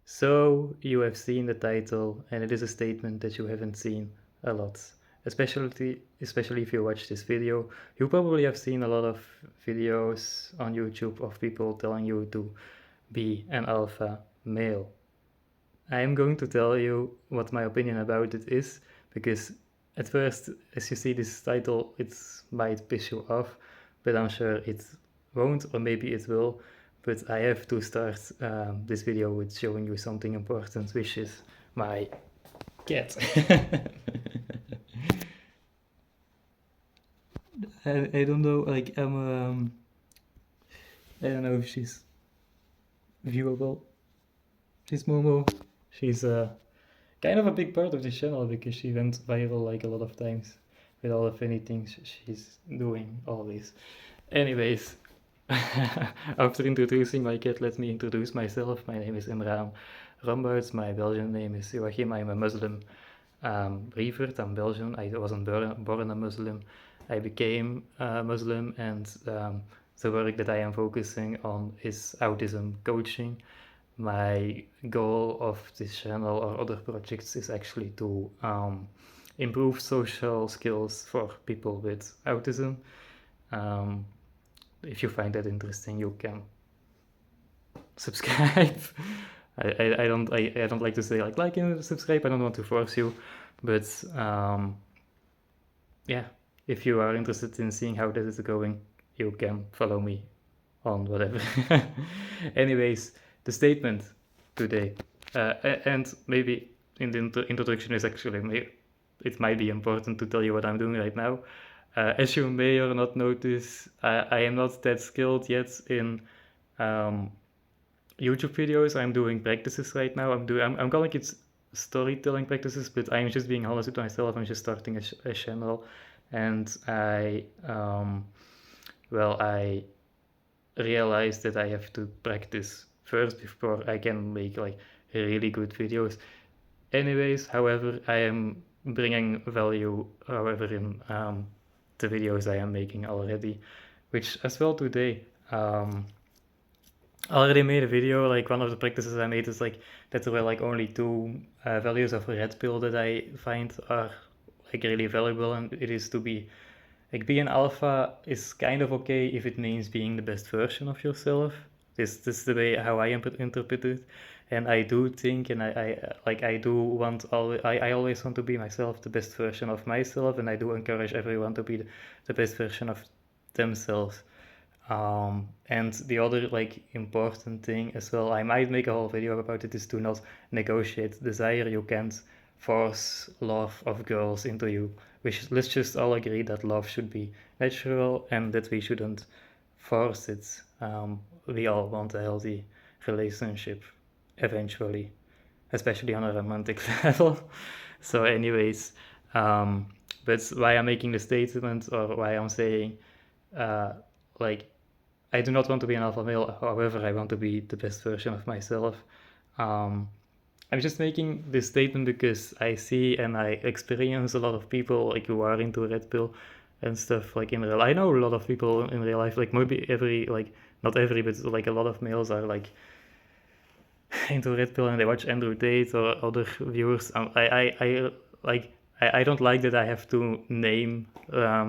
So you have seen the title, and it is a statement that you haven't seen a lot. Especially if you watch this video, you probably have seen a lot of videos on YouTube of people telling you to be an alpha male. I am going to tell you what my opinion about it is, because at first, as you see this title, it might piss you off, but I'm sure it won't, or maybe it will. But I have to start this video with showing you something important, which is my cat. I don't know, like I don't know if she's viewable. She's Momo. She's kind of a big part of the channel because she went viral like a lot of times with all the funny things she's doing always. Anyways, after introducing my cat, let me introduce myself. My name is Imran Rambouts. My Belgian name is Joachim. I'm a Muslim revert. I'm Belgian. I wasn't born a Muslim. I became a Muslim, and the work that I am focusing on is autism coaching. My goal of this channel or other projects is actually to improve social skills for people with autism. Um, if you find that interesting, you can subscribe. I don't like to say like and subscribe. I don't want to force you, but yeah, if you are interested in seeing how this is going, you can follow me on whatever. Anyways, the statement today, and maybe in the introduction is actually it might be important to tell you what I'm doing right now. As you may or not notice, I am not that skilled yet in um, YouTube videos. I'm doing practices right now. I'm calling it storytelling practices, but I'm just being honest with myself. I'm just starting a channel, and I realize that I have to practice first before I can make like really good videos. Anyways, however, I am bringing value, however, in the videos I am making already, which as well today. I already made a video, like one of the practices I made is like that there were like only two values of a red pill that I find are like really valuable, and it is to be like being alpha is kind of okay if it means being the best version of yourself. This is the way how I interpret it, and I do think, and I do want I always want to be myself, the best version of myself, and I do encourage everyone to be the best version of themselves. And the other like important thing as well, I might make a whole video about it, is to not negotiate desire. You can't force love of girls into you. Let's just all agree that love should be natural and that we shouldn't force it. We all want a healthy relationship eventually, especially on a romantic level. So, anyways, um, but why I'm making the statement, or why I'm saying, uh, like, I do not want to be an alpha male. However, I want to be the best version of myself. Um, I'm just making this statement because I see and I experience a lot of people like who are into red pill and stuff like in real. I know a lot of people in real life. Like maybe every like not every, but like a lot of males are like into red pill and they watch Andrew Tate or other viewers. I don't like that I have to name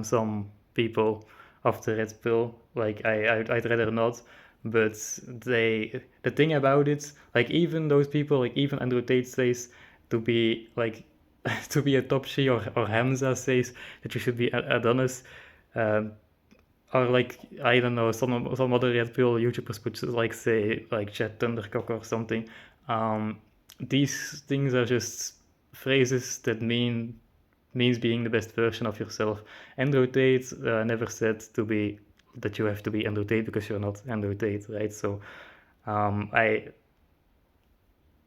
some people of the red pill. Like I'd rather not. But the thing about it, like even those people, like even Andrew Tate says to be like to be a top she, or Hamza says that you should be Adonis. Um, or like I don't know, some other red pill YouTubers would like say like Chad Thundercock or something. Um, these things are just phrases that means being the best version of yourself. Andrew Tate never said to be that you have to be Andrew Tate because you're not Andrew Tate, right? So I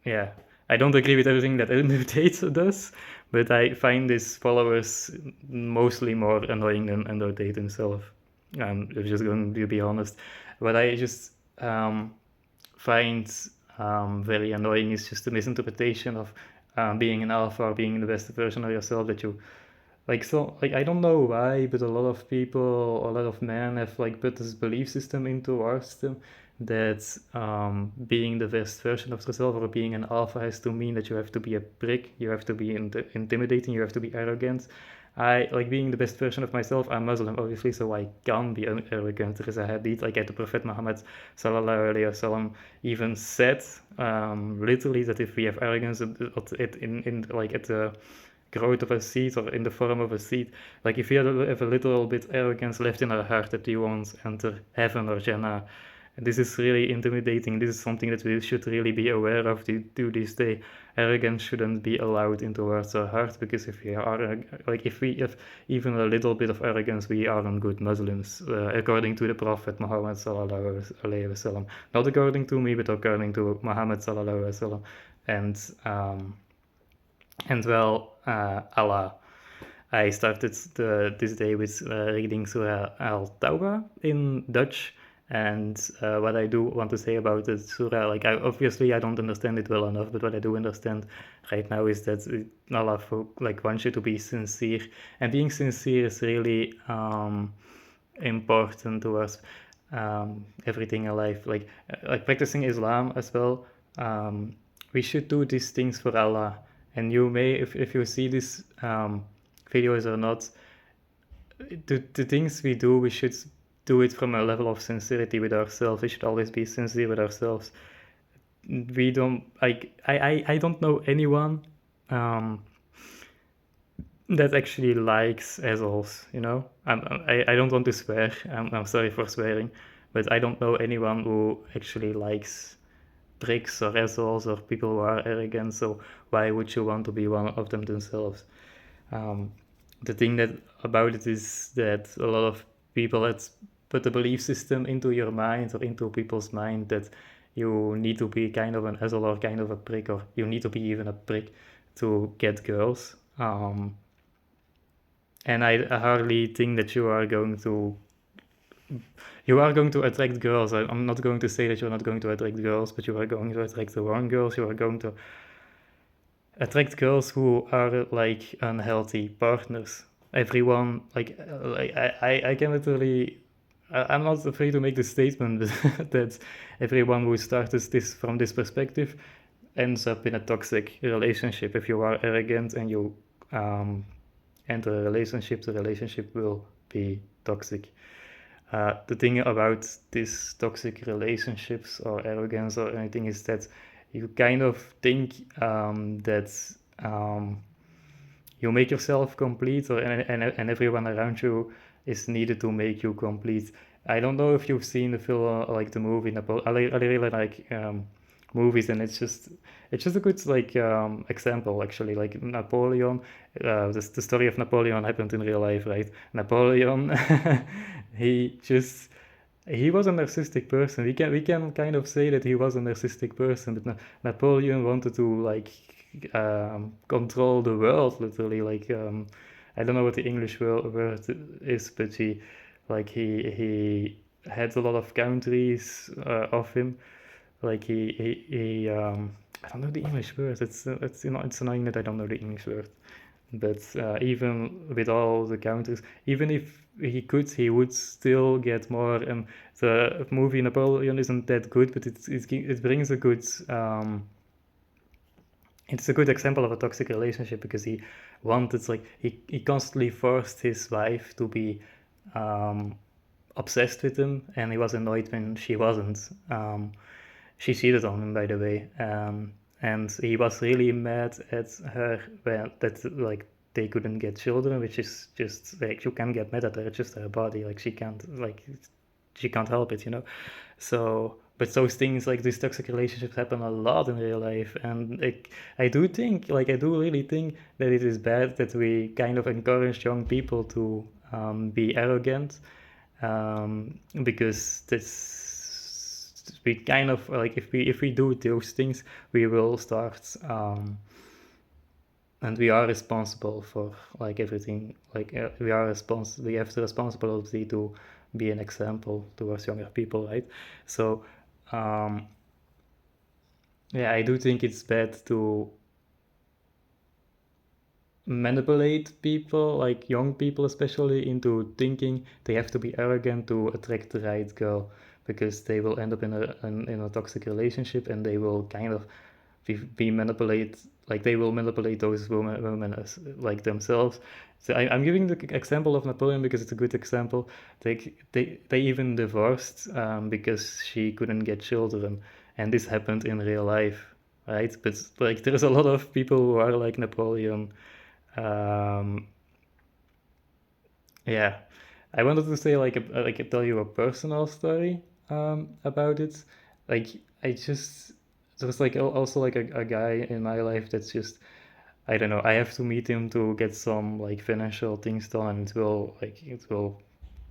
yeah, I don't agree with everything that Andrew Tate does, but I find his followers mostly more annoying than Andrew Tate himself. If just going to be honest, what I just find very annoying is just the misinterpretation of being an alpha or being the best version of yourself that you like. So like I don't know why, but a lot of people, a lot of men have like put this belief system into our system that being the best version of yourself or being an alpha has to mean that you have to be a prick, you have to be intimidating, you have to be arrogant. I like being the best version of myself. I'm Muslim, obviously, so I can be arrogant. There is a hadith, like the Prophet Muhammad sallallahu alaihi wasallam even said, literally, that if we have arrogance in like at the growth of a seed or in the form of a seed, like if we have a little bit arrogance left in our heart that we won't enter heaven or Jannah, this is really intimidating. This is something that we should really be aware of to this day. Arrogance shouldn't be allowed into our heart, because if we are like if we have even a little bit of arrogance, we aren't good Muslims, according to the Prophet Muhammad sallallahu alaihi wasallam. Not according to me, but according to Muhammad sallallahu alaihi wasallam, and Allah. I started this day with reading Surah Al-Tawbah in Dutch, and what I do want to say about the Surah, like obviously I don't understand it well enough, but what I do understand right now is that Allah like wants you to be sincere, and being sincere is really important towards everything in life, like practicing Islam as well. We should do these things for Allah, and you may, if you see these videos or not, the things we do, we should do it from a level of sincerity with ourselves. We should always be sincere with ourselves. We don't like I don't know anyone that actually likes assholes, you know. I don't want to swear. I'm sorry for swearing, but I don't know anyone who actually likes pricks or assholes or people who are arrogant. So why would you want to be one of them themselves? The thing that about it is that a lot of people had put a belief system into your mind or into people's mind that you need to be kind of an asshole or kind of a prick, or you need to be even a prick to get girls. And I hardly think that you are going to attract girls. I'm not going to say that you're not going to attract girls, but you are going to attract the wrong girls. You are going to attract girls who are like unhealthy partners. Everyone, I can literally, I'm not afraid to make the statement that everyone who starts this from this perspective ends up in a toxic relationship. If you are arrogant and you enter a relationship, the relationship will be toxic. The thing about these toxic relationships or arrogance or anything is that you kind of think that you make yourself complete, and everyone around you is needed to make you complete. I don't know if you've seen the film like the movie Napoleon. I really like movies, and it's just a good example actually. Like Napoleon, the story of Napoleon happened in real life, right? Napoleon, he just he was a narcissistic person. We can kind of say that he was a narcissistic person, but Napoleon wanted to control the world literally. I don't know what the English word is, but he had a lot of countries of him. Like he I don't know the English word. It's it's annoying that I don't know the English word. But even with all the counters, even if he could, he would still get more. And the movie Napoleon isn't that good, but it brings a good. It's a good example of a toxic relationship, because he wanted, like, he constantly forced his wife to be obsessed with him, and he was annoyed when she wasn't. She cheated on him, by the way, and he was really mad at her that they couldn't get children, which is just like, you can get mad at her, it's just her body, like she can't help it, you know. So, but those things, like these toxic relationships, happen a lot in real life, and I do think, I do really think that it is bad that we kind of encourage young people to be arrogant, because this we kind of like, if we do those things, we will start and we are responsible for like everything. We have the responsibility to be an example towards younger people, right? So yeah, I do think it's bad to manipulate people, like young people especially, into thinking they have to be arrogant to attract the right girl. because they will end up in a toxic relationship, and they will kind of be manipulate, like they will manipulate those women as like themselves. So I'm giving the example of Napoleon because it's a good example. They even divorced because she couldn't get children, and this happened in real life, right? But like there's a lot of people who are like Napoleon. um, yeah, I wanted to say like tell you a personal story about it. Like I just there's like also like a guy in my life that's just, I don't know. I have to meet him to get some like financial things done, and it will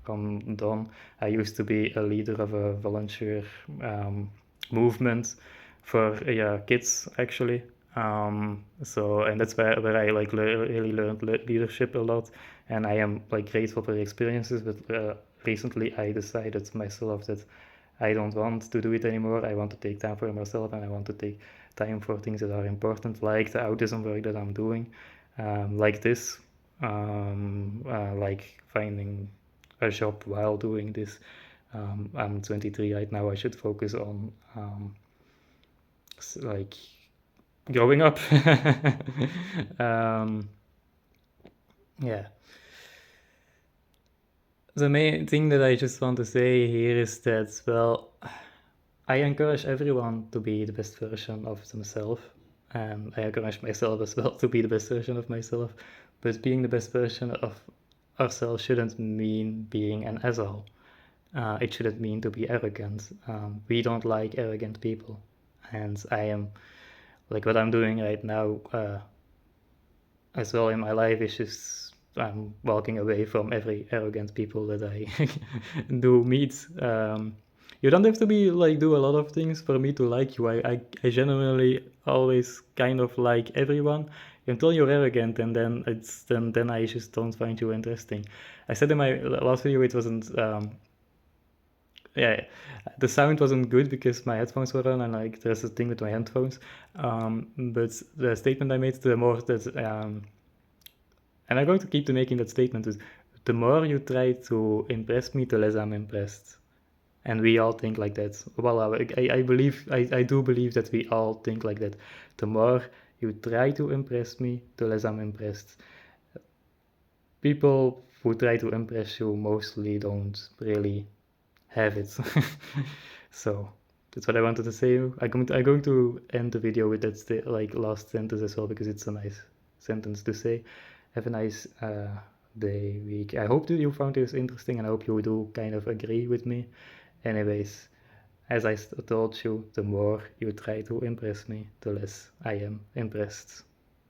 come done. I used to be a leader of a volunteer um, movement for kids actually. So and that's where I like really learned leadership a lot, and I am like grateful for the experiences. But recently I decided myself that I don't want to do it anymore. I want to take time for myself, and I want to take time for things that are important, like the autism work that I'm doing, like this, like finding a job while doing this. I'm 23 right now. I should focus on like growing up. um, yeah. The main thing that I just want to say here is that, well, I encourage everyone to be the best version of themselves, and I encourage myself as well to be the best version of myself. But being the best version of ourselves shouldn't mean being an asshole. It shouldn't mean to be arrogant. We don't like arrogant people, and I am like what I'm doing right now as well in my life is just I'm walking away from every arrogant people that I do meet. You don't have to be like do a lot of things for me to like you. I genuinely always kind of like everyone until you're arrogant, and then I just don't find you interesting. I said in my last video it wasn't yeah, the sound wasn't good because my headphones were on, and like there's a thing with my headphones. But the statement I made, the more that and I'm going to keep making that statement, is the more you try to impress me, the less I'm impressed. And we all think like that. Well, I do believe that we all think like that. The more you try to impress me, the less I'm impressed. People who try to impress you mostly don't really have it. So that's what I wanted to say. I'm going to end the video with that like last sentence as well, because it's a nice sentence to say. Have a nice day, week. I hope that you found this interesting, and I hope you do kind of agree with me. Anyways, as I told you, the more you try to impress me, the less I am impressed.